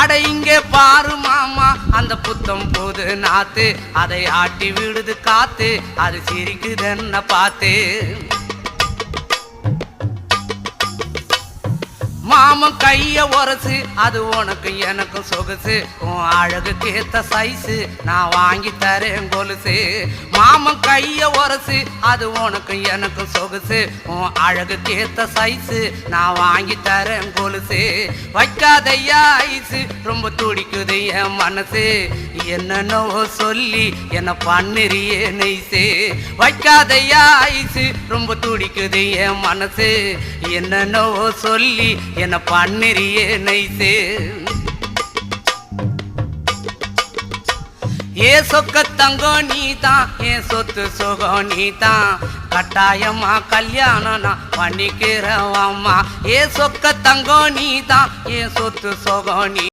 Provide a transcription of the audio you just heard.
அட இங்கே பாரு மாமா அந்த புத்தம் புது நாத்து, அதை ஆட்டி விடுது காத்து, அது சிரிக்குதுன்ன பார்த்து. மாமன் கைய உரசு, அது உனக்கு எனக்கும் சொகுசு, உன் அழகுக்கு ஏத்த சைஸு, நான் வாங்கி தரேன் கொலுசு. மாமன் கைய உரசு, அது உனக்கு எனக்கும் சொகுசு, உன் அழகுக்கு ஏத்த சைஸு, நான் வாங்கி தரேன் கொலுசு. வைக்காதையா ஐசு, ரொம்ப துடிக்குது என் மனசு, என்னன்னோ சொல்லி என்ன பண்ணுறியே நெய்சு. வைக்காதையா ஐசு, ரொம்ப துடிக்குது என் மனசு, என்னன்னோ சொல்லி என்ன பண்ணுறியே நைசு. ஏ சொக்க தங்கம் நீதான், என் சொத்து சுகம் நீதான், கட்டாயமா கல்யாணம் நான் பண்ணிக்கிறேன் அம்மா. ஏ சொக்க தங்கம் நீதான், என் சொத்து சுகம் நீ